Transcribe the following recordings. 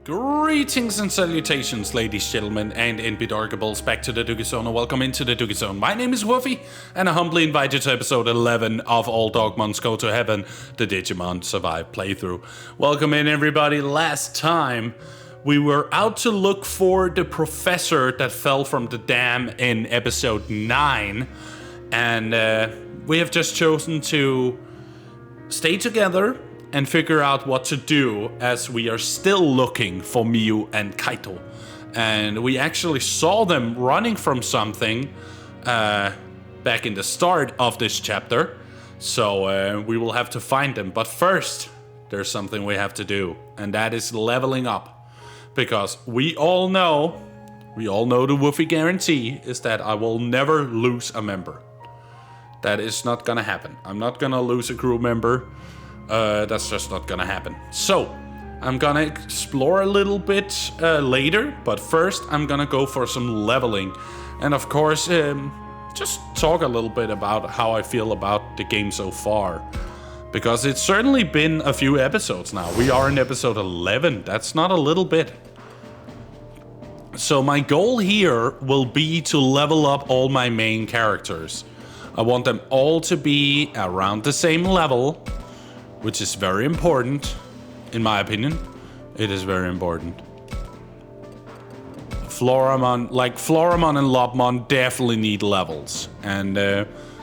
Greetings and salutations, ladies, gentlemen, and NBDarkables, back to the Duggie Zone, and welcome into the Duggie Zone. My name is Woofy, and I humbly invite you to episode 11 of All Dogmons Go to Heaven, the Digimon Survive playthrough. Welcome in, everybody. Last time, we were out to look for the professor that fell from the dam in episode 9, and we have just chosen to stay together and figure out what to do, as we are still looking for Miu and Kaito. And we actually saw them running from something back in the start of this chapter. So we will have to find them. But first, there's something we have to do, and that is leveling up. Because we all know the Woofy guarantee is that I will never lose a member. That is not gonna happen. I'm not gonna lose a crew member. That's just not gonna happen. So, I'm gonna explore a little bit later, but first I'm gonna go for some leveling. And of course, just talk a little bit about how I feel about the game so far. Because it's certainly been a few episodes now. We are in episode 11, that's not a little bit. So my goal here will be to level up all my main characters. I want them all to be around the same level, which is very important, in my opinion. It is very important. Floramon and Lobmon definitely need levels. And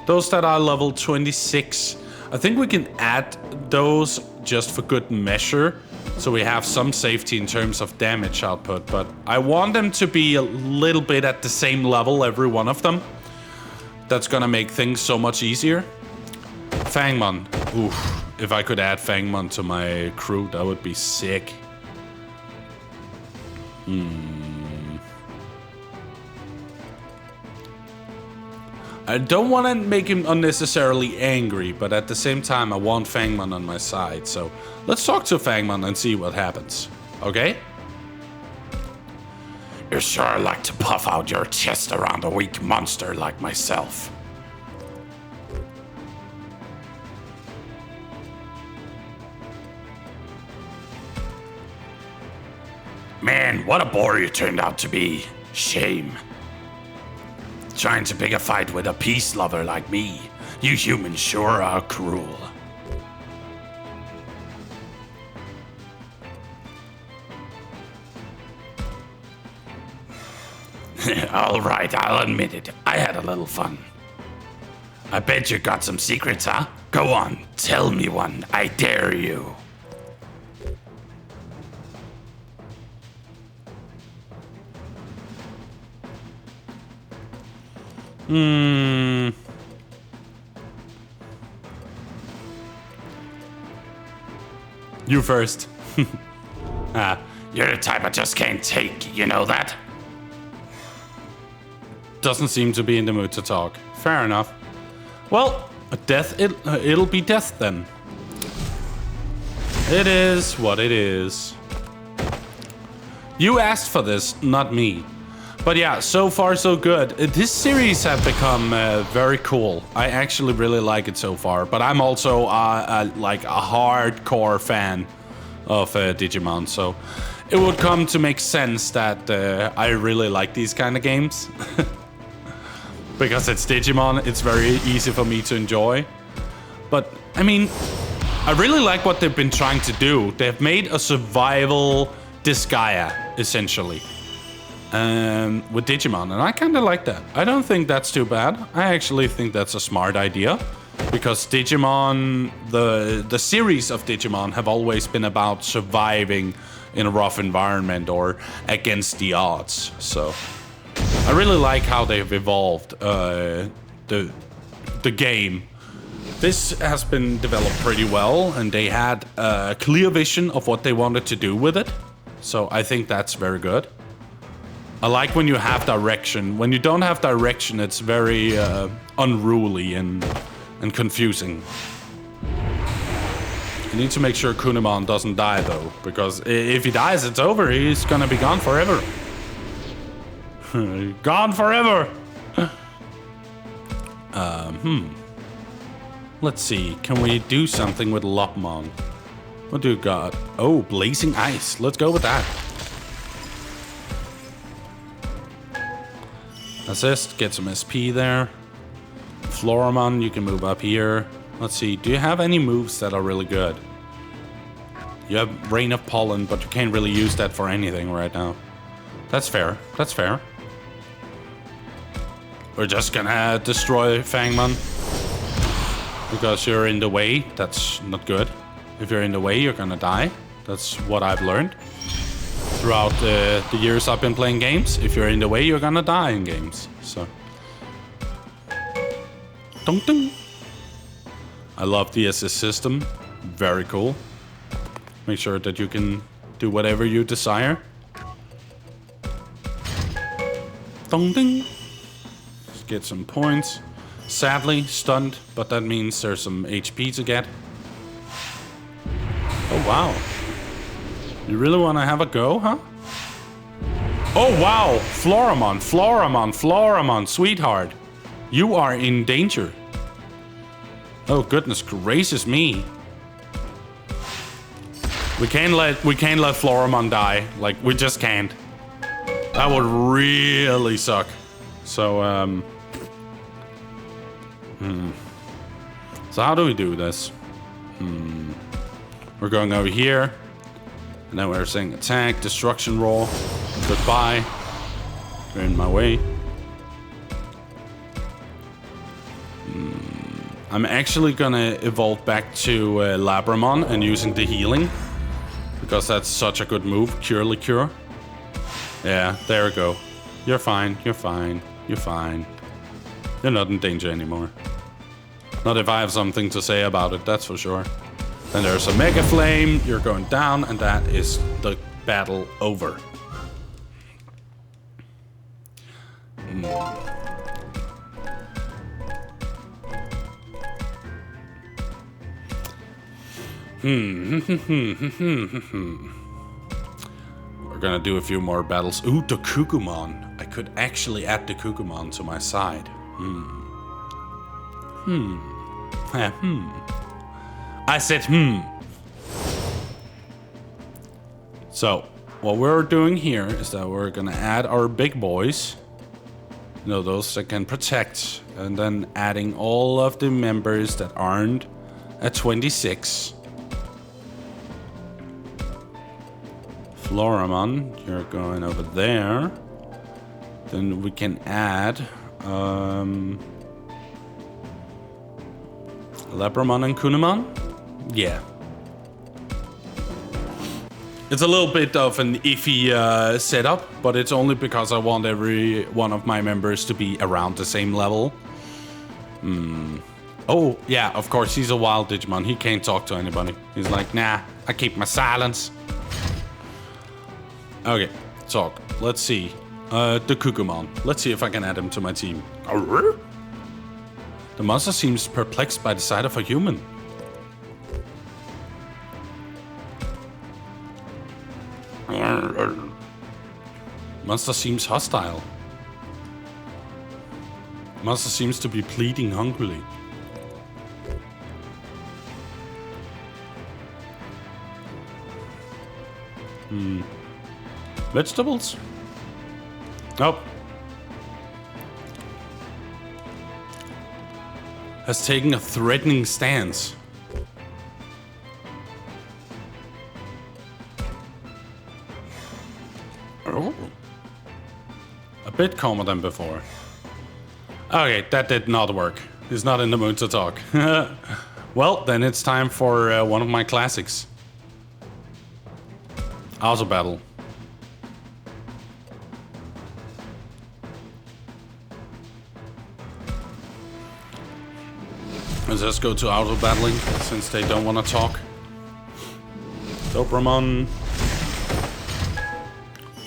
those that are level 26, I think we can add those just for good measure, so we have some safety in terms of damage output. But I want them to be a little bit at the same level, every one of them. That's gonna make things so much easier. Fangmon, oof. If I could add Fangmon to my crew, that would be sick. I don't want to make him unnecessarily angry, but at the same time, I want Fangmon on my side. So let's talk to Fangmon and see what happens. Okay? You sure like to puff out your chest around a weak monster like myself. Man, what a bore you turned out to be. Shame. Trying to pick a fight with a peace lover like me. You humans sure are cruel. Alright, I'll admit it. I had a little fun. I bet you got some secrets, huh? Go on, tell me one. I dare you. You first. You're the type I just can't take, you know that? Doesn't seem to be in the mood to talk. Fair enough. Well, it'll be death then. It is what it is. You asked for this, not me. But yeah, so far so good. This series has become very cool. I actually really like it so far. But I'm also like a hardcore fan of Digimon, so it would come to make sense that I really like these kind of games. Because it's Digimon, it's very easy for me to enjoy. But I mean, I really like what they've been trying to do. They've made a survival Disgaea, essentially. With Digimon, and I kind of like that. I don't think that's too bad. I actually think that's a smart idea, because Digimon, the series of Digimon have always been about surviving in a rough environment or against the odds. So I really like how they've evolved the game. This has been developed pretty well, and they had a clear vision of what they wanted to do with it. So I think that's very good. I like when you have direction. When you don't have direction, it's very unruly and confusing. You need to make sure Kunemon doesn't die, though, because if he dies, it's over. He's gonna be gone forever. Gone forever! Let's see. Can we do something with Lobmon? What do you got? Oh, blazing ice. Let's go with that. Assist, get some SP there. Floramon, you can move up here. Let's see, do you have any moves that are really good? You have Rain of Pollen, but you can't really use that for anything right now. That's fair, that's fair. We're just gonna destroy Fangmon. Because you're in the way, that's not good. If you're in the way, you're gonna die. That's what I've learned throughout the years I've been playing games. If you're in the way, you're gonna die in games. So, dun dun. I love the assist system. Very cool. Make sure that you can do whatever you desire. Dun dun. Let's get some points. Sadly, stunned, but that means there's some HP to get. Oh, wow. You really want to have a go, huh? Oh, wow. Floramon, Floramon, Floramon, sweetheart. You are in danger. Oh, goodness gracious me. We can't let Floramon die. Like, we just can't. That would really suck. So, So how do we do this? We're going over here. And then we're saying attack, destruction roll. Goodbye. You're in my way. I'm actually gonna evolve back to Labramon and using the healing. Because that's such a good move. Cure Liqueur. Yeah, there we go. You're fine, you're fine, you're fine. You're not in danger anymore. Not if I have something to say about it, that's for sure. Then there's a Mega Flame, you're going down, and that is the battle over. We're gonna do a few more battles. Ooh, the Kukumon. I could actually add the Kukumon to my side. I said So, what we're doing here is that we're gonna add our big boys. You know, those that can protect. And then adding all of the members that aren't at 26. Floramon, you're going over there. Then we can add Labramon and Kunamon? Yeah. It's a little bit of an iffy setup, but it's only because I want every one of my members to be around the same level. Oh, yeah, of course, he's a wild Digimon. He can't talk to anybody. He's like, nah, I keep my silence. Okay, talk. Let's see. The Kukumon. Let's see if I can add him to my team. The monster seems perplexed by the sight of a human. Monster seems hostile. Monster seems to be pleading hungrily. Vegetables? Nope. Has taken a threatening stance. Oh. A bit calmer than before. Okay, that did not work. He's not in the mood to talk. Well, then it's time for one of my classics. Auto battle. Let's just go to auto battling since they don't want to talk. Dogmons.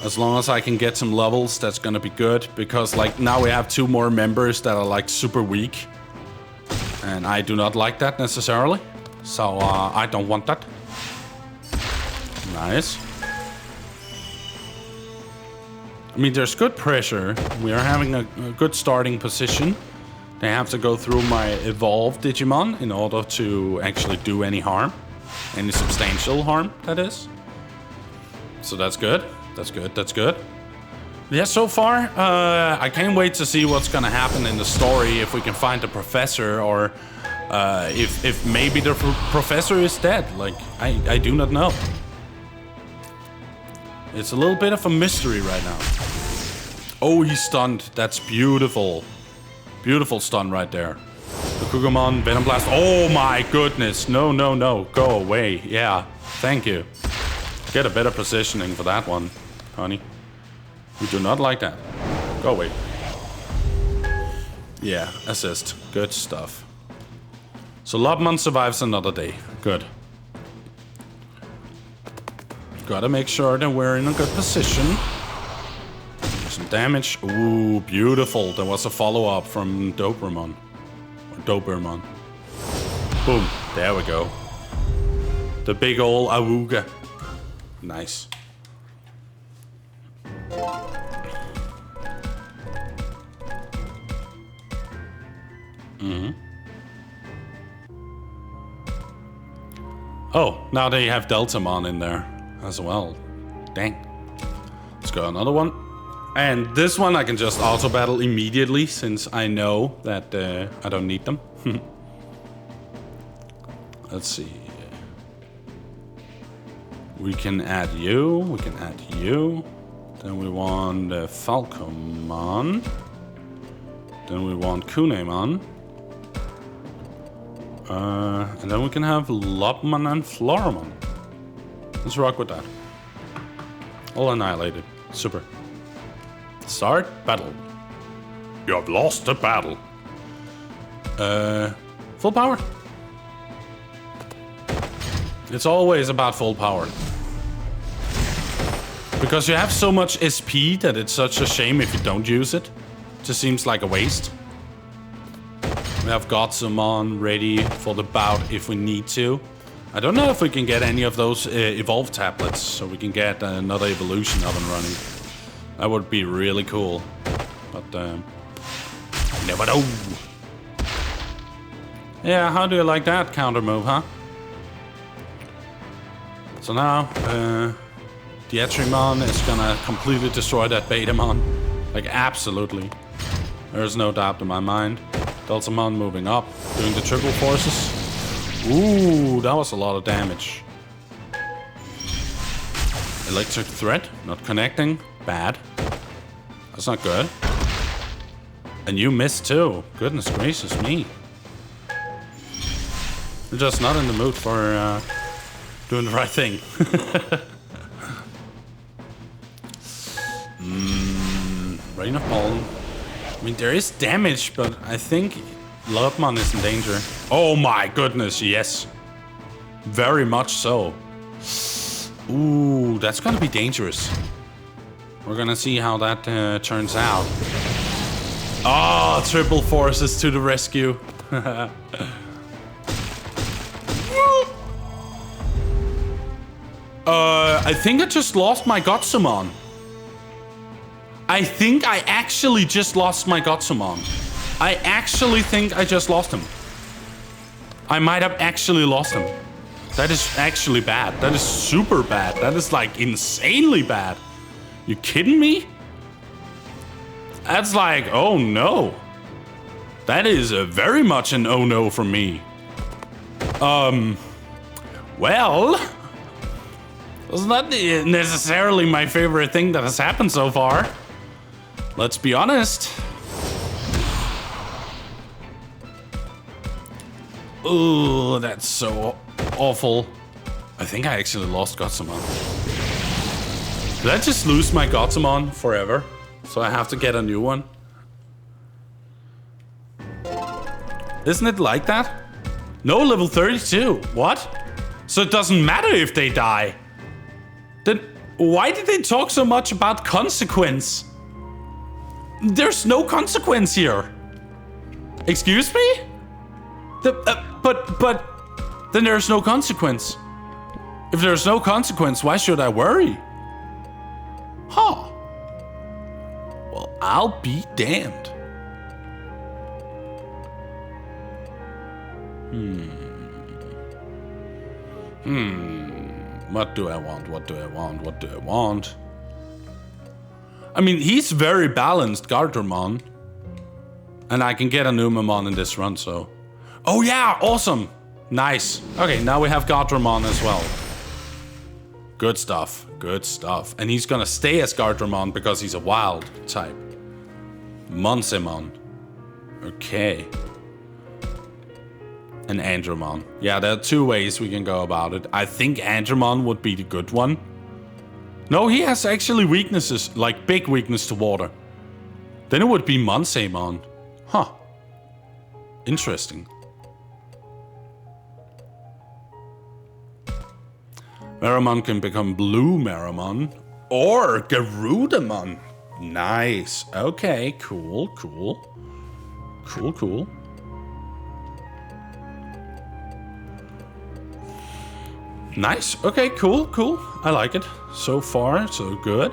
As long as I can get some levels, that's gonna be good. Because like now we have 2 more members that are like super weak. And I do not like that necessarily. So I don't want that. Nice. I mean, there's good pressure. We are having a good starting position. They have to go through my evolved Digimon in order to actually do any harm. Any substantial harm, that is. So that's good. That's good. That's good. Yeah, so far, I can't wait to see what's gonna happen in the story, if we can find the professor, or if maybe the professor is dead. Like, I do not know. It's a little bit of a mystery right now. Oh, he's stunned. That's beautiful. Beautiful stun right there. The Kugumon, Venom Blast. Oh my goodness. No, no, no. Go away. Yeah, thank you. Get a better positioning for that one, honey. We do not like that. Go away. Yeah, assist. Good stuff. So Dogmons survives another day. Good. Gotta make sure that we're in a good position. Some damage. Ooh, beautiful. There was a follow-up from Doberman. Or Doberman. Boom. There we go. The big ol' Awooga. Nice. Oh, now they have Deltamon in there as well. Dang. Let's go another one. And this one I can just auto battle immediately, since I know that I don't need them. Let's see. We can add you. We can add you. Then we want Falcomon. Then we want Kunemon. And then we can have Lopmon and Floramon. Let's rock with that. All annihilated. Super. Start battle. You have lost the battle. Full power. It's always about full power. Because you have so much SP that it's such a shame if you don't use it. Just seems like a waste. We have Godsumon ready for the bout if we need to. I don't know if we can get any of those evolve tablets, so we can get another evolution up and running. That would be really cool. But, never know. Yeah, how do you like that counter move, huh? So now, the Etrimon is gonna completely destroy that Betamon. Like, absolutely. There's no doubt in my mind. Deltamon moving up, doing the triple forces. Ooh, that was a lot of damage. Electric threat, not connecting. Bad. That's not good. And you missed too. Goodness gracious me. You're just not in the mood for doing the right thing. Rain of Pollen. I mean, there is damage, but I think Lopmon is in danger. Oh my goodness, yes. Very much so. Ooh, that's gonna be dangerous. We're gonna see how that turns out. Oh, triple forces to the rescue. I think I just lost my Godsumon. I think I actually just lost my Godsumon. I actually think I just lost him. I might have actually lost him. That is actually bad. That is super bad. That is like insanely bad. You kidding me? That's like, oh no. That is very much an oh no from me. Well, it's not necessarily my favorite thing that has happened so far. Let's be honest. Oh, that's so awful. I think I actually lost Godsumon. Did I just lose my Godsumon forever? So I have to get a new one? Isn't it like that? No, level 32. What? So it doesn't matter if they die. Then why did they talk so much about consequence? There's no consequence here. Excuse me? But then there's no consequence. If there's no consequence, why should I worry? Huh. Well, I'll be damned. What do I want? What do I want? What do I want? I mean, he's very balanced, Gardermon. And I can get a Numamon in this run, so... Oh yeah, awesome! Nice. Okay, now we have Gardermon as well. Good stuff, good stuff. And he's gonna stay as Gardermon because he's a wild type. Monsemon. Okay. And Andromon. Yeah, there are two ways we can go about it. I think Andromon would be the good one. No, he has actually weaknesses, like big weakness to water. Then it would be Monsemon. Huh. Interesting. Meramon can become Blue Meramon or Garudamon. Nice. Okay, cool, cool. Cool, cool. Nice. Okay, cool, cool. I like it. So far, so good.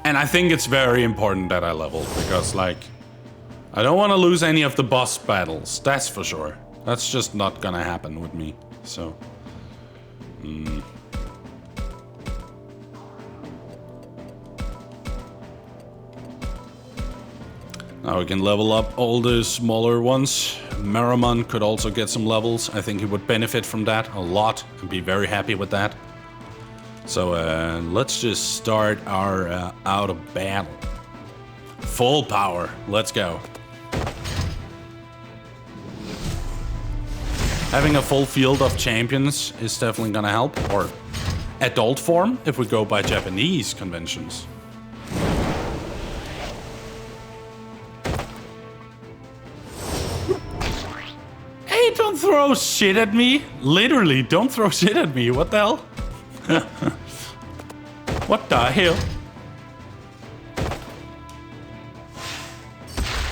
And I think it's very important that I level because, like, I don't want to lose any of the boss battles. That's for sure. That's just not gonna happen with me. So... Now we can level up all the smaller ones. Meramon could also get some levels. I think he would benefit from that a lot and be very happy with that. So let's just start our out of battle. Full power. Let's go. Having a full field of champions is definitely gonna help. Or adult form if we go by Japanese conventions. Hey, don't throw shit at me. Literally, don't throw shit at me. What the hell? What the hell?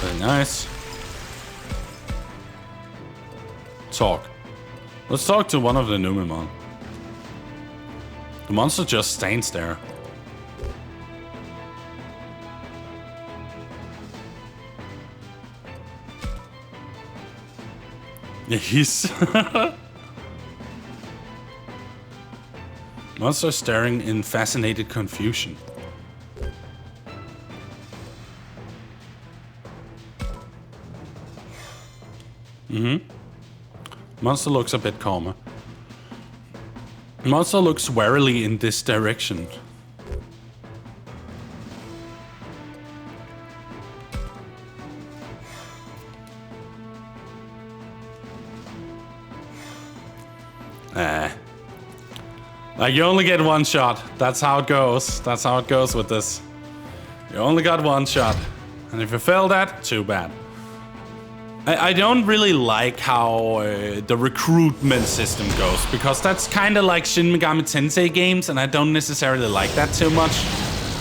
Very nice. Talk. Let's talk to one of the Numamon. The monster just stands there. He's... Monster staring in fascinated confusion. Monster looks a bit calmer. Monster looks warily in this direction. Like, you only get one shot. That's how it goes. That's how it goes with this. You only got one shot. And if you fail that, too bad. I don't really like how the recruitment system goes, because that's kind of like Shin Megami Tensei games, and I don't necessarily like that too much.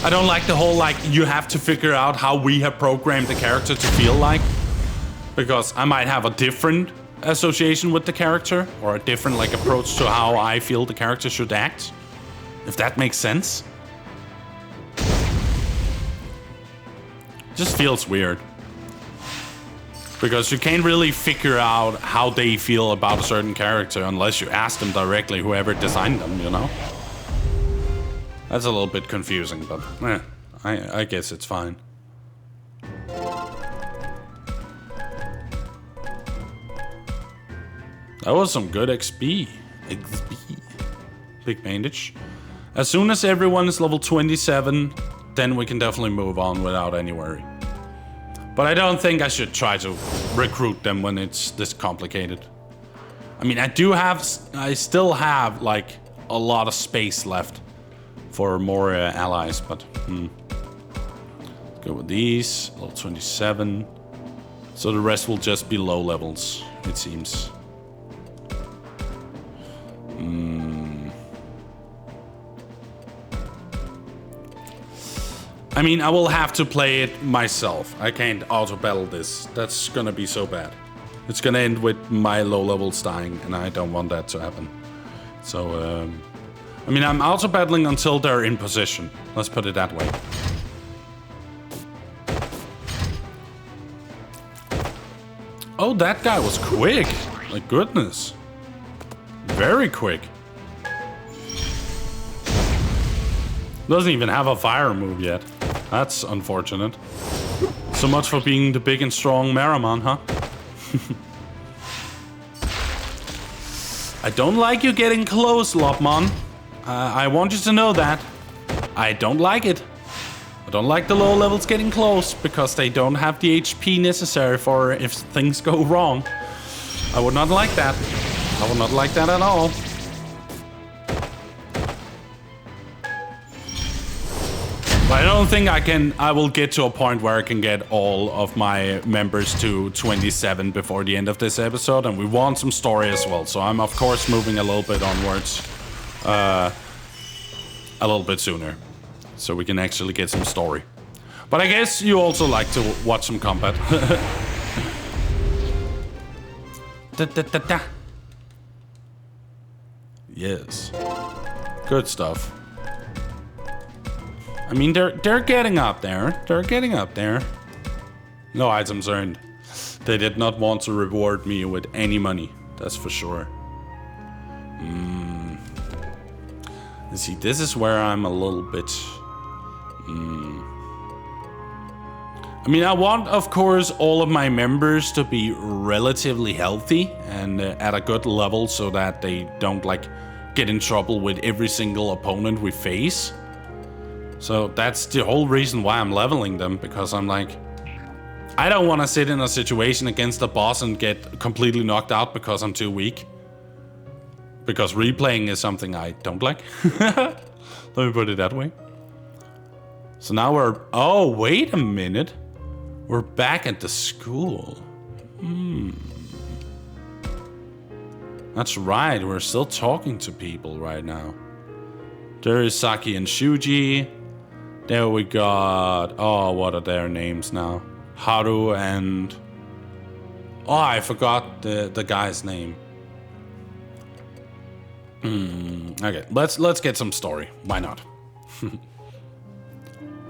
I don't like the whole, like, you have to figure out how we have programmed the character to feel like. Because I might have a different association with the character, or a different, like, approach to how I feel the character should act. If that makes sense. Just feels weird. Because you can't really figure out how they feel about a certain character unless you ask them directly, whoever designed them, you know? That's a little bit confusing, but I guess it's fine. That was some good XP. Big bandage. As soon as everyone is level 27, then we can definitely move on without any worry. But I don't think I should try to recruit them when it's this complicated. I mean, I still have, like, a lot of space left for more allies, but go with these, level 27. So the rest will just be low levels, it seems. I mean, I will have to play it myself. I can't auto-battle this. That's gonna be so bad. It's gonna end with my low levels dying, and I don't want that to happen. So, I mean, I'm auto-battling until they're in position. Let's put it that way. Oh, that guy was quick. My goodness. Very quick. Doesn't even have a fire move yet. That's unfortunate. So much for being the big and strong Merriman, huh? I don't like you getting close, Lopmon. I want you to know that. I don't like it. I don't like the low levels getting close because they don't have the HP necessary for if things go wrong. I would not like that. I would not like that at all. But I don't think I will get to a point where I can get all of my members to 27 before the end of this episode, and we want some story as well. So I'm of course moving a little bit onwards, a little bit sooner, so we can actually get some story. But I guess you also like to watch some combat. Yes, good stuff. I mean, they're getting up there. They're getting up there. No items earned. They did not want to reward me with any money. That's for sure. See, this is where I'm a little bit... I mean, I want, of course, all of my members to be relatively healthy and at a good level so that they don't, like, get in trouble with every single opponent we face. So that's the whole reason why I'm leveling them, because I'm like, I don't want to sit in a situation against the boss and get completely knocked out because I'm too weak. Because replaying is something I don't like. Let me put it that way. So now we're... Oh, wait a minute. We're back at the school. That's right, we're still talking to people right now. There is Saki and Shuji. There we got... Oh, what are their names now? Haru and... Oh, I forgot the guy's name. Okay, let's get some story. Why not?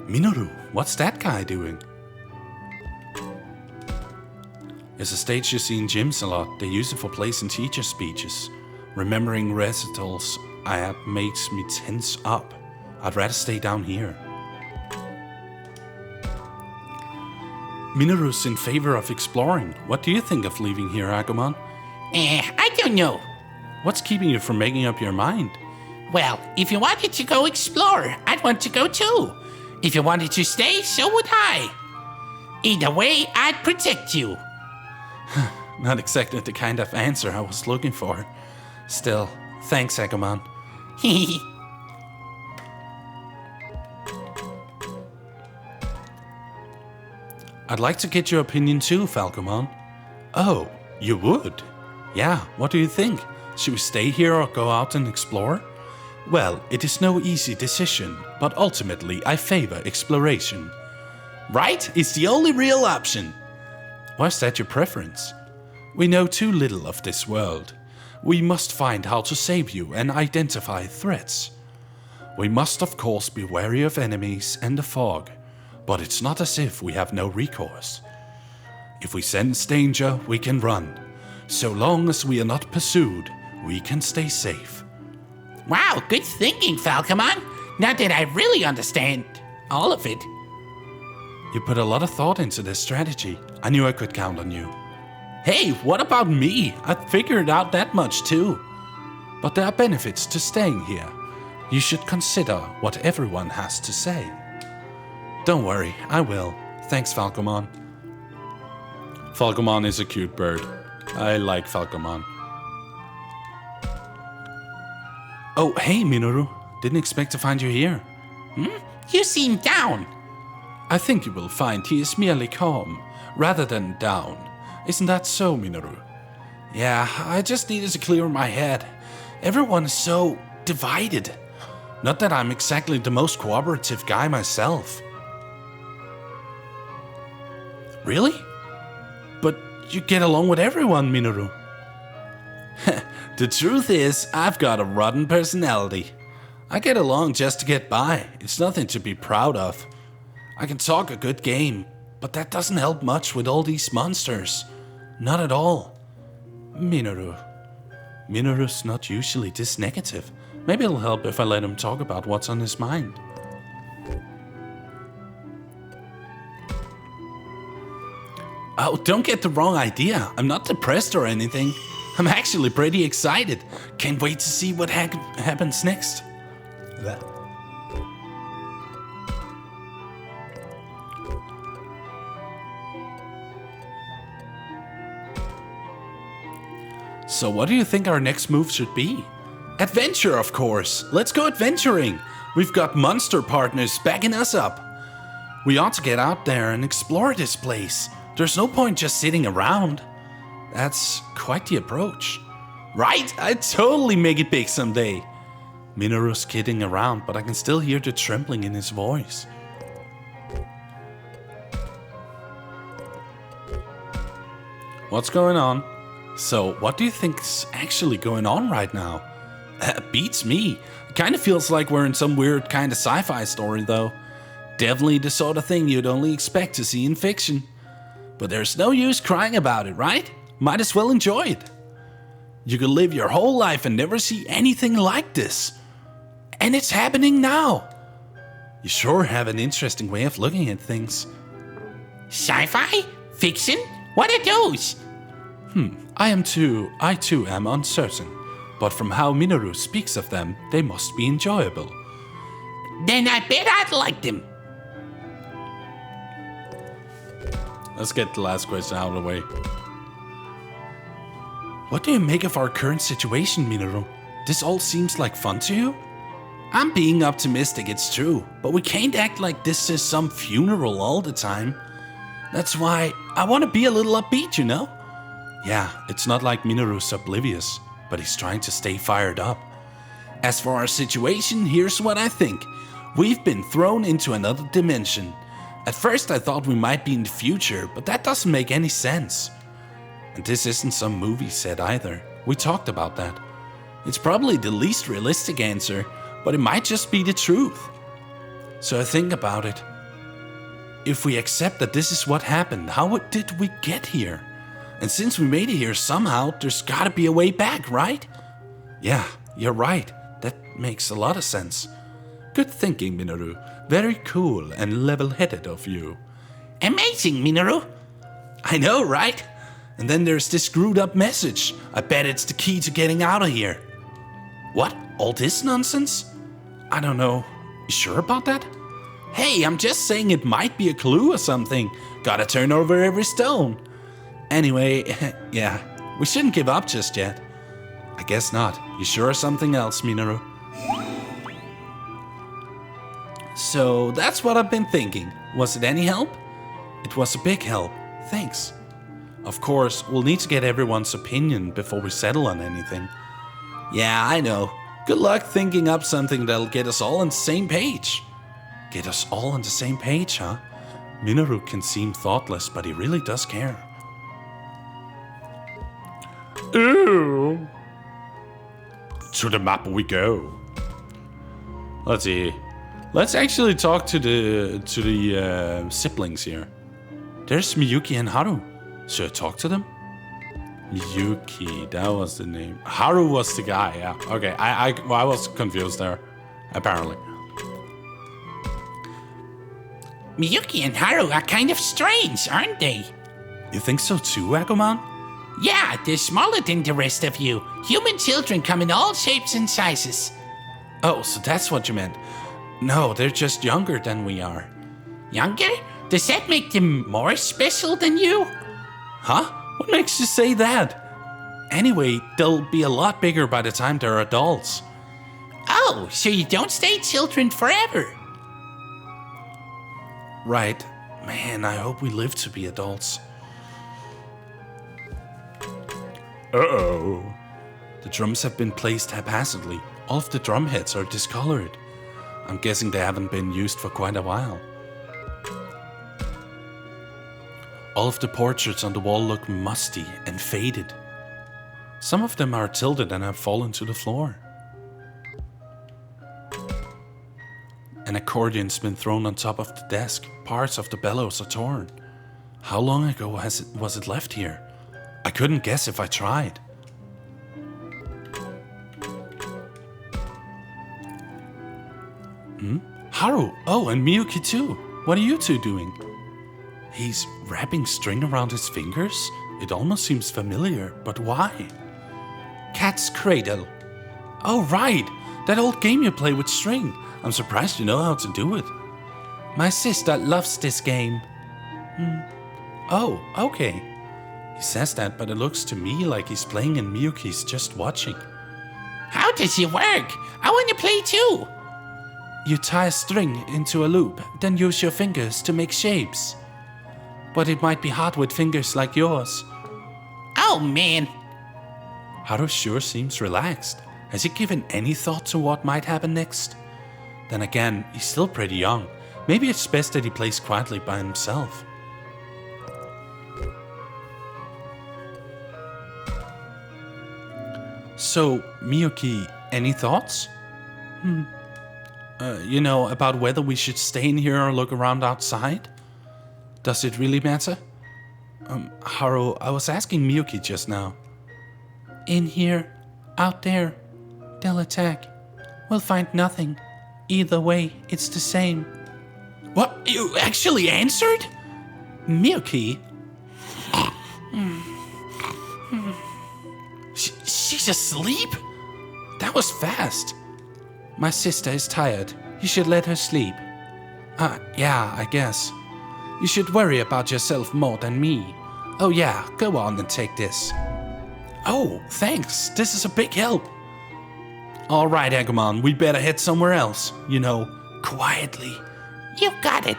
Minoru, what's that guy doing? It's a stage you see in gyms a lot. They use it for placing teacher speeches. Remembering recitals makes me tense up. I'd rather stay down here. Minoru's in favor of exploring. What do you think of leaving here, Agumon? I don't know. What's keeping you from making up your mind? Well, if you wanted to go explore, I'd want to go too. If you wanted to stay, so would I. Either way, I'd protect you. Not exactly the kind of answer I was looking for. Still, thanks, Agumon. I'd like to get your opinion too, Falcomon. Oh, you would? Yeah, what do you think? Should we stay here or go out and explore? Well, it is no easy decision, but ultimately I favor exploration. Right? It's the only real option. Why's that your preference? We know too little of this world. We must find how to save you and identify threats. We must of course be wary of enemies and the fog, but it's not as if we have no recourse. If we sense danger, we can run. So long as we are not pursued, we can stay safe. Wow, good thinking, Falcomon. Now that I really understand all of it. You put a lot of thought into this strategy. I knew I could count on you. Hey, what about me? I figured out that much too. But there are benefits to staying here. You should consider what everyone has to say. Don't worry, I will. Thanks, Falcomon. Falcomon is a cute bird. I like Falcomon. Oh, hey, Minoru. Didn't expect to find you here. You seem down. I think you will find he is merely calm, rather than down. Isn't that so, Minoru? Yeah, I just needed to clear my head. Everyone is so divided. Not that I'm exactly the most cooperative guy myself. Really? But you get along with everyone, Minoru. The truth is, I've got a rotten personality. I get along just to get by. It's nothing to be proud of. I can talk a good game, but that doesn't help much with all these monsters. Not at all. Minoru. Minoru's not usually this negative. Maybe it'll help if I let him talk about what's on his mind. Oh, don't get the wrong idea. I'm not depressed or anything. I'm actually pretty excited. Can't wait to see what happens next. So what do you think our next move should be? Adventure, of course. Let's go adventuring. We've got monster partners backing us up. We ought to get out there and explore this place. There's no point just sitting around. That's quite the approach. Right? I'd totally make it big someday. Minoru's kidding around, but I can still hear the trembling in his voice. What's going on? So, what do you think's actually going on right now? Beats me. It kind of feels like we're in some weird kind of sci-fi story, though. Definitely the sort of thing you'd only expect to see in fiction. But there's no use crying about it, right? Might as well enjoy it. You could live your whole life and never see anything like this. And it's happening now. You sure have an interesting way of looking at things. Sci-fi? Fiction? What are those? I too am uncertain. But from how Minoru speaks of them, they must be enjoyable. Then I bet I'd like them. Let's get the last question out of the way. What do you make of our current situation, Minoru? This all seems like fun to you? I'm being optimistic, it's true, but we can't act like this is some funeral all the time. That's why I want to be a little upbeat, you know? Yeah, it's not like Minoru's oblivious, but he's trying to stay fired up. As for our situation, here's what I think. We've been thrown into another dimension. At first I thought we might be in the future, but that doesn't make any sense. And this isn't some movie set either. We talked about that. It's probably the least realistic answer, but it might just be the truth. So think about it. If we accept that this is what happened, how did we get here? And since we made it here somehow, there's gotta be a way back, right? Yeah, you're right. That makes a lot of sense. Good thinking, Minoru. Very cool and level-headed of you. Amazing, Minoru. I know, right? And then there's this screwed up message. I bet it's the key to getting out of here. What? All this nonsense? I don't know. You sure about that? Hey, I'm just saying it might be a clue or something. Gotta turn over every stone. Anyway, yeah, we shouldn't give up just yet. I guess not. You sure something else, Minoru? So that's what I've been thinking. Was it any help? It was a big help. Thanks. Of course, we'll need to get everyone's opinion before we settle on anything. Yeah, I know. Good luck thinking up something that'll get us all on the same page. Get us all on the same page, huh? Minoru can seem thoughtless, but he really does care. Ooh. To the map we go. Let's see. Let's actually talk to the siblings here. There's Miyuki and Haru. Should I talk to them? Miyuki, that was the name. Haru was the guy, yeah. Okay, I was confused there, apparently. Miyuki and Haru are kind of strange, aren't they? You think so too, Agumon? Yeah, they're smaller than the rest of you. Human children come in all shapes and sizes. Oh, so that's what you meant. No, they're just younger than we are. Younger? Does that make them more special than you? Huh? What makes you say that? Anyway, they'll be a lot bigger by the time they're adults. Oh, so you don't stay children forever? Right. Man, I hope we live to be adults. Uh-oh. The drums have been placed haphazardly. All of the drum heads are discolored. I'm guessing they haven't been used for quite a while. All of the portraits on the wall look musty and faded. Some of them are tilted and have fallen to the floor. An accordion's been thrown on top of the desk. Parts of the bellows are torn. How long ago was it left here? I couldn't guess if I tried. Haru, oh, and Miyuki too. What are you two doing? He's wrapping string around his fingers? It almost seems familiar, but why? Cat's Cradle. Oh, right. That old game you play with string. I'm surprised you know how to do it. My sister loves this game. Oh, okay. He says that, but it looks to me like he's playing and Miyuki's just watching. How does it work? I want to play too. You tie a string into a loop, then use your fingers to make shapes. But it might be hard with fingers like yours. Oh, man. Haru sure seems relaxed. Has he given any thought to what might happen next? Then again, he's still pretty young. Maybe it's best that he plays quietly by himself. So, Miyuki, any thoughts? About whether we should stay in here or look around outside? Does it really matter? Haru, I was asking Miyuki just now. In here, out there, they'll attack. We'll find nothing. Either way, it's the same. What? You actually answered? Miyuki? She's asleep? That was fast. My sister is tired. You should let her sleep. Yeah, I guess. You should worry about yourself more than me. Oh yeah, go on and take this. Oh, thanks. This is a big help. All right, Agumon, we better head somewhere else. Quietly. You got it.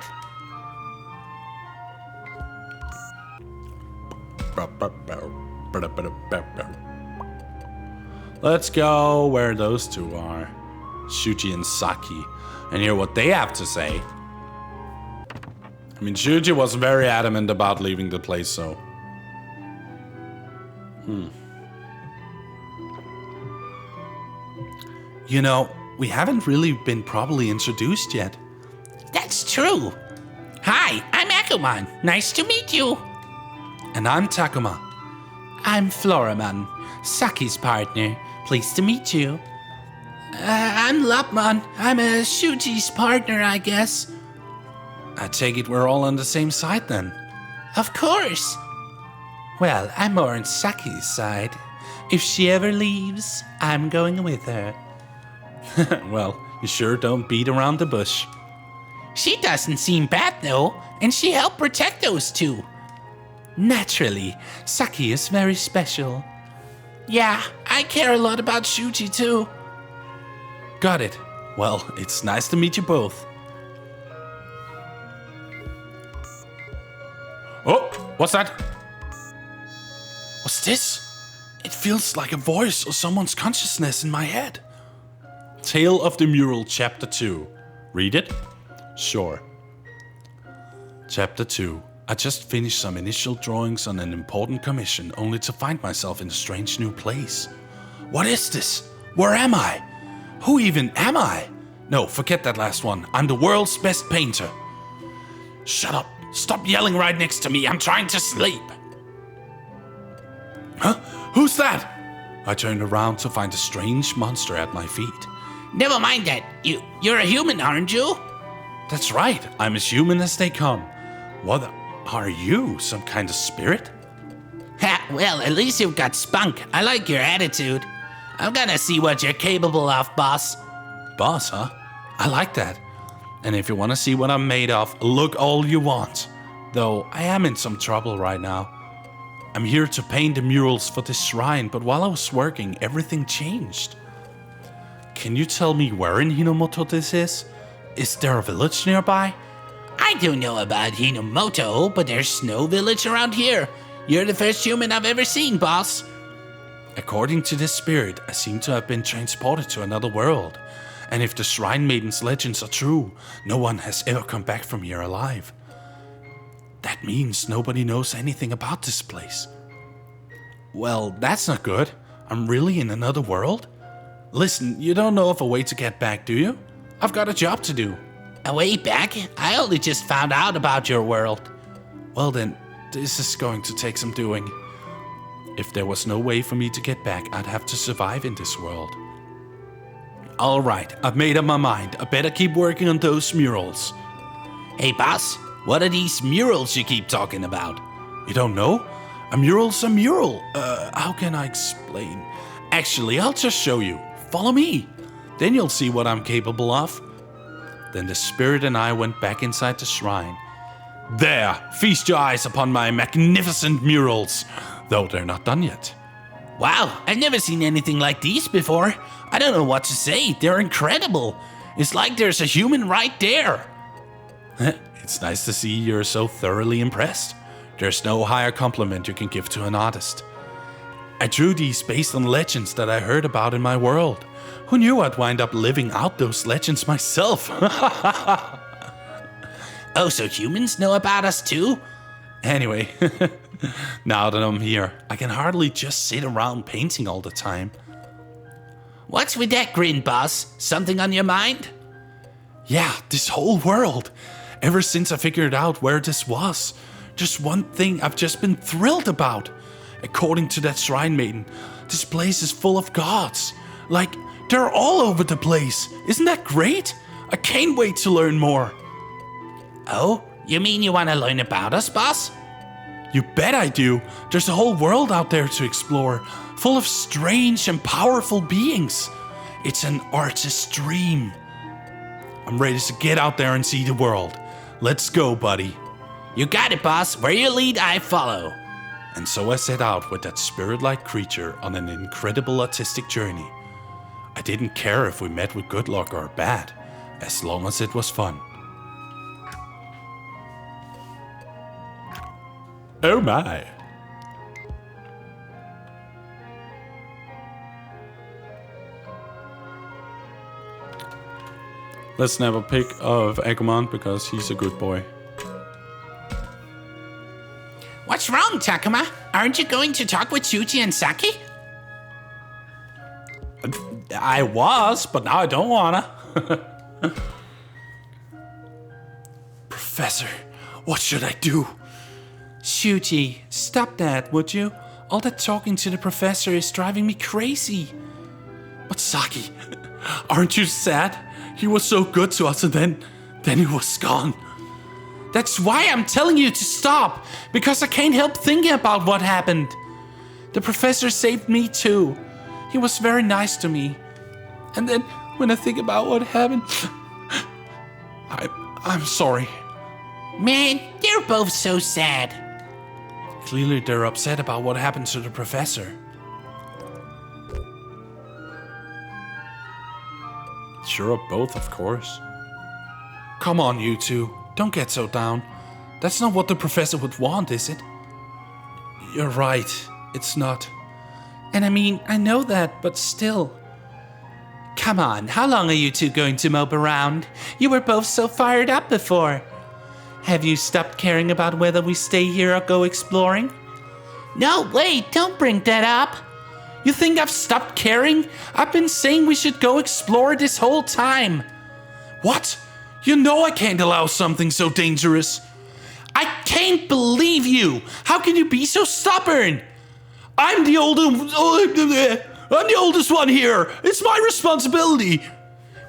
Let's go where those two are. Shuji and Saki. And hear what they have to say. I mean, Shuji was very adamant about leaving the place, so... We haven't really been properly introduced yet. That's true. Hi, I'm Agumon. Nice to meet you. And I'm Takuma. I'm Floraman, Saki's partner. Pleased to meet you. I'm Lapman. I'm Shuji's partner, I guess. I take it we're all on the same side then. Of course. Well, I'm more on Saki's side. If she ever leaves, I'm going with her. Well, you sure don't beat around the bush. She doesn't seem bad, though, and she helped protect those two. Naturally, Saki is very special. Yeah, I care a lot about Shuji, too. Got it. Well, it's nice to meet you both. Oh, what's that? What's this? It feels like a voice or someone's consciousness in my head. Tale of the Mural, Chapter 2. Read it? Sure. Chapter 2. I just finished some initial drawings on an important commission, only to find myself in a strange new place. What is this? Where am I? Who even am I? No, forget that last one. I'm the world's best painter. Shut up. Stop yelling right next to me. I'm trying to sleep. Huh? Who's that? I turned around to find a strange monster at my feet. Never mind that. You're a human, aren't you? That's right. I'm as human as they come. What are you? Some kind of spirit? Ha, well, at least you've got spunk. I like your attitude. I'm gonna see what you're capable of, boss. Boss, huh? I like that. And if you want to see what I'm made of, look all you want. Though I am in some trouble right now. I'm here to paint the murals for this shrine, but while I was working, everything changed. Can you tell me where in Hinomoto this is? Is there a village nearby? I don't know about Hinomoto, but there's no village around here. You're the first human I've ever seen, boss. According to this spirit, I seem to have been transported to another world. And if the Shrine Maiden's legends are true, no one has ever come back from here alive. That means nobody knows anything about this place. Well, that's not good. I'm really in another world? Listen, you don't know of a way to get back, do you? I've got a job to do. A way back? I only just found out about your world. Well then, this is going to take some doing. If there was no way for me to get back, I'd have to survive in this world. All right, I've made up my mind. I better keep working on those murals. Hey, boss, what are these murals you keep talking about? You don't know? A mural's a mural. How can I explain? Actually, I'll just show you. Follow me. Then you'll see what I'm capable of. Then the spirit and I went back inside the shrine. There, feast your eyes upon my magnificent murals, though they're not done yet. Wow, I've never seen anything like these before. I don't know what to say. They're incredible. It's like there's a human right there. It's nice to see you're so thoroughly impressed. There's no higher compliment you can give to an artist. I drew these based on legends that I heard about in my world. Who knew I'd wind up living out those legends myself? Oh, so humans know about us too? Anyway, now that I'm here, I can hardly just sit around painting all the time. What's with that grin, boss? Something on your mind? Yeah, this whole world. Ever since I figured out where this was, just one thing I've just been thrilled about. According to that shrine maiden, this place is full of gods. Like, they're all over the place. Isn't that great? I can't wait to learn more. Oh, you mean you want to learn about us, boss? You bet I do. There's a whole world out there to explore, full of strange and powerful beings. It's an artist's dream. I'm ready to get out there and see the world. Let's go, buddy. You got it, boss. Where you lead, I follow. And so I set out with that spirit-like creature on an incredible artistic journey. I didn't care if we met with good luck or bad, as long as it was fun. Oh my. Let's snap a pic of Agumon because he's a good boy. What's wrong, Takuma? Aren't you going to talk with Shuji and Saki? I was, but now I don't wanna. Professor, what should I do? Shuji, stop that, would you? All that talking to the professor is driving me crazy. But Saki, aren't you sad? He was so good to us and then he was gone. That's why I'm telling you to stop, because I can't help thinking about what happened. The professor saved me too. He was very nice to me. And then when I think about what happened, I'm sorry. Man, they're both so sad. Clearly they're upset about what happened to the professor. Sure, both, of course. Come on, you two. Don't get so down. That's not what the professor would want, is it? You're right. It's not. And I mean, I know that, but still. Come on, how long are you two going to mope around? You were both so fired up before. Have you stopped caring about whether we stay here or go exploring? No, wait, don't bring that up. You think I've stopped caring? I've been saying we should go explore this whole time. What? You know I can't allow something so dangerous. I can't believe you. How can you be so stubborn? I'm the oldest one here. It's my responsibility.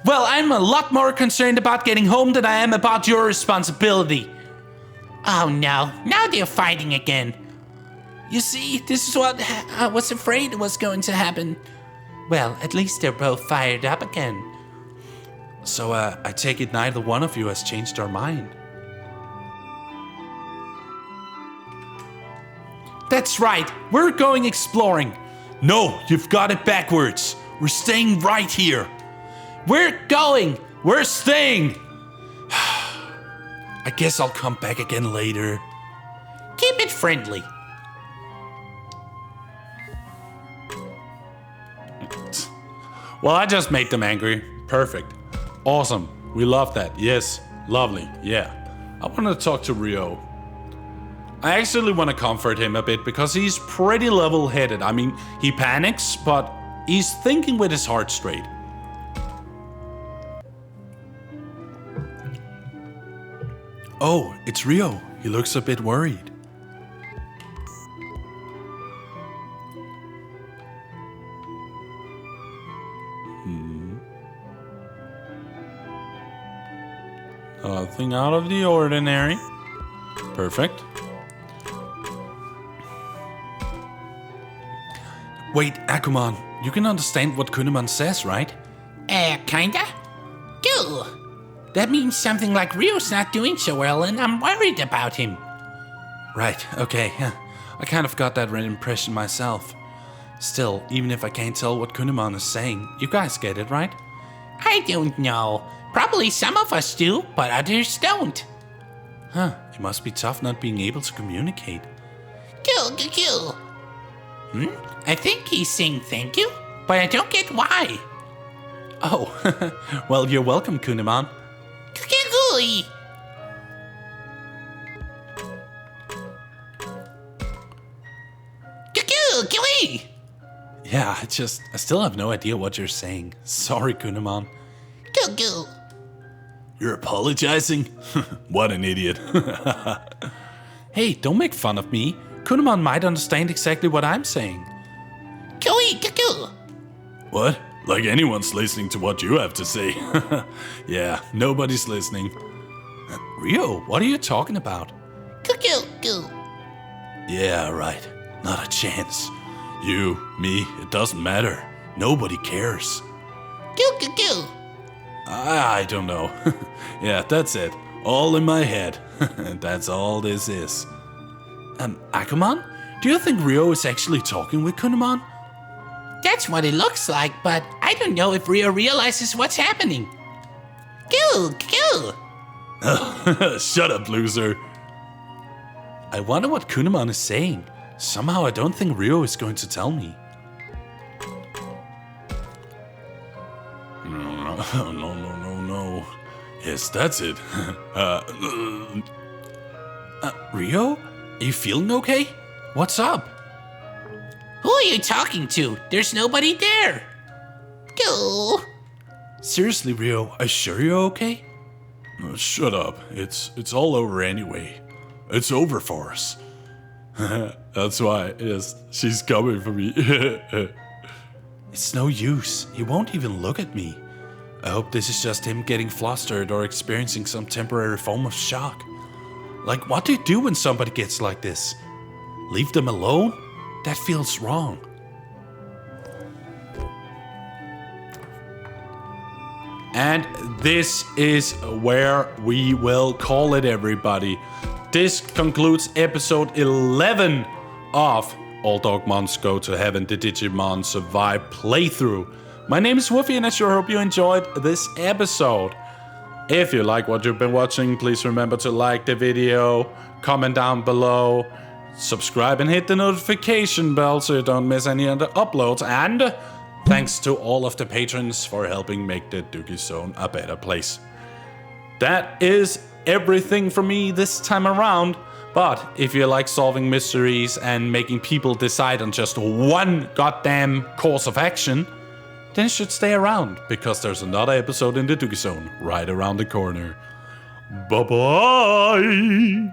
Well, I'm a lot more concerned about getting home than I am about your responsibility. Oh no, now they're fighting again. You see, this is what I was afraid was going to happen. Well, at least they're both fired up again. So, I take it neither one of you has changed our mind. That's right, we're going exploring. No, you've got it backwards. We're staying right here. We're going. We're staying. I guess I'll come back again later. Keep it friendly. Well, I just made them angry. Perfect. Awesome. We love that. Yes. Lovely. Yeah. I want to talk to Ryo. I actually want to comfort him a bit because he's pretty level-headed. I mean, he panics, but he's thinking with his heart straight. Oh, it's Ryo. He looks a bit worried. Nothing out of the ordinary. Perfect. Wait, Akuman, you can understand what Kunaman says, right? Kinda? Cool. That means something like Rio's not doing so well and I'm worried about him. Right, okay. I kind of got that impression myself. Still, even if I can't tell what Kunaman is saying, you guys get it, right? I don't know. Probably some of us do, but others don't. Huh, it must be tough not being able to communicate. Cool. I think he's saying thank you, but I don't get why. Oh, well, you're welcome, Kunaman. Cool. Cool. Yeah, I still have no idea what you're saying. Sorry, Kunaman. Cool. You're apologizing? What an idiot. Hey, don't make fun of me. Kunaman might understand exactly what I'm saying. Cool. What? Like anyone's listening to what you have to say. Yeah, nobody's listening. Rio, what are you talking about? Cool. Yeah, right. Not a chance. You, me, it doesn't matter. Nobody cares. Cool. I don't know. Yeah, that's it. All in my head. That's all this is. Akuman? Do you think Rio is actually talking with Kunaman? That's what it looks like, but I don't know if Rio realizes what's happening. Cool. Shut up, loser. I wonder what Kunaman is saying. Somehow I don't think Rio is going to tell me. No. Yes, that's it. Rio? Are you feeling okay? What's up? Who are you talking to? There's nobody there. Cool. Seriously, Rio, are you sure you're okay? Shut up. It's all over anyway. It's over for us. That's why, yes, she's coming for me. It's no use. He won't even look at me. I hope this is just him getting flustered or experiencing some temporary form of shock. Like, what do you do when somebody gets like this? Leave them alone? That feels wrong. And this is where we will call it, everybody. This concludes episode 11 of All Dogmons Go to Heaven, the Digimon Survive playthrough. My name is Woofy, and I sure hope you enjoyed this episode. If you like what you've been watching, please remember to like the video, comment down below, subscribe and hit the notification bell so you don't miss any other uploads. And thanks to all of the patrons for helping make the Duggie Zone a better place. That is everything from me this time around. But if you like solving mysteries and making people decide on just one goddamn course of action, then you should stay around, because there's another episode in the Duggie Zone right around the corner. Bye-bye!